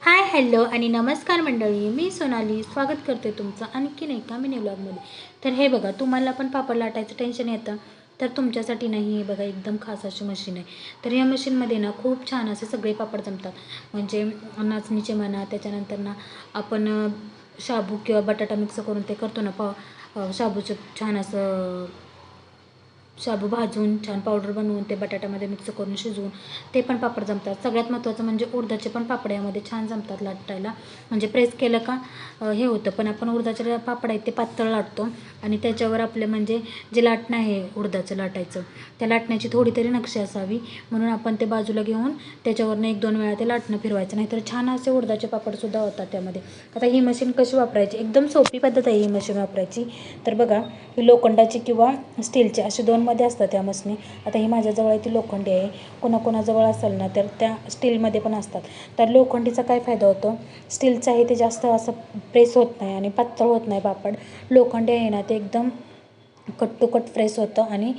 Hi hello आणि नमस्कार मंडळी, मी सोनाली स्वागत करते तुमचं आणखीन एका मिनी व्लॉगमध्ये. तर हे बघा, तुम्हाला पण पापड लाटायचं टेन्शन येतं तर तुमच्यासाठी नाही, हे बघा एकदम खास अशी मशीन आहे. तर या मशीनमध्ये ना खूप छान असे सगळे पापड जमतात. म्हणजे नाचणीचे म्हणा, त्याच्यानंतर ना आपण शाबू किंवा बटाटा मिक्स करून ते करतो ना शाबूचं छान असं शाबू भाजून छान पावडर बनवून ते बटाट्यामध्ये मिक्स करून शिजवून ते पण पापड जमतात. सगळ्यात महत्त्वाचं म्हणजे उडदाचे पण पापड यामध्ये छान जमतात लाटायला. म्हणजे प्रेस केलं का हे होतं. पण आपण उडदाचे पापड आहेत ते पातळ लाटतो आणि त्याच्यावर आपले म्हणजे जे लाटणं आहे उडदाचं लाटायचं, त्या लाटण्याची थोडी तरी नक्षी असावी म्हणून आपण ते बाजूला घेऊन त्याच्यावरनं 1-2 वेळा ते लाटणं फिरवायचं. नाहीतर छान असे उडदाचे पापडसुद्धा होतात त्यामध्ये. आता ही मशीन कशी वापरायची, एकदम सोपी पद्धत आहे ही मशीन वापरायची. तर बघा, ही लोखंडाची किंवा स्टीलची अशी 2मध्ये असतात त्या मशनी. आता ही माझ्याजवळ आहे ती लोखंडी आहे. कोणाकोणाजवळ असेल ना तर त्या स्टीलमध्ये पण असतात. तर लोखंडीचा काय फायदा होतो, स्टीलचं आहे ते जास्त असं प्रेस होत नाही आणि पातळ होत नाही पापड. लोखंडी आहे ना ते एकदम कट टू कट प्रेस होतं आणि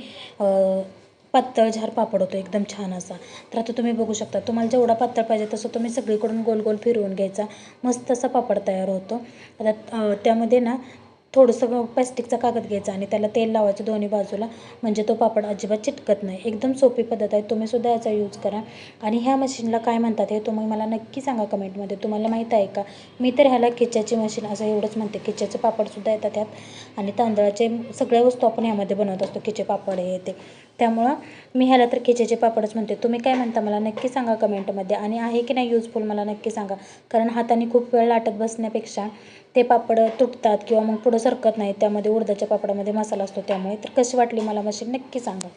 पातळ झार पापड होतो एकदम छान असा. तर आता तुम्ही बघू शकता, तुम्हाला जेवढा पातळ पाहिजे तसं तुम्ही सगळीकडून गोल गोल फिरवून घ्यायचा. मस्त असा पापड तयार होतो. आता त्यामध्ये ना थोडंसं प्लॅस्टिकचा कागद घ्यायचा आणि त्याला तेल लावायचं दोन्ही बाजूला, म्हणजे तो पापड अजिबात चिटकत नाही. एकदम सोपी पद्धत आहे, तुम्हीसुद्धा याचा यूज करा. आणि ह्या मशीनला काय म्हणतात हे तुम्ही मला नक्की सांगा कमेंटमध्ये. तुम्हाला माहीत आहे का? मी तर ह्याला खिच्याची मशीन असं एवढंच म्हणते. खिच्याचे पापडसुद्धा येतात त्यात आणि तांदळाचे सगळ्या वस्तू आपण ह्यामध्ये बनवत असतो, खिचे पापड हे ते. त्यामुळं मी ह्याला तर खिचेचे पापडच म्हणते. तुम्ही काय म्हणता मला नक्की सांगा कमेंटमध्ये. आणि आहे की नाही युजफुल मला नक्की सांगा. कारण हाताने खूप वेळ लाटत बसण्यापेक्षा ते पापड तुटतात किंवा मग पुढं सरकत नाही. त्यामध्ये उडदाच्या पापडामध्ये मसाला असतो त्यामुळे. तर कशी वाटली मला मशीन नक्की सांगा.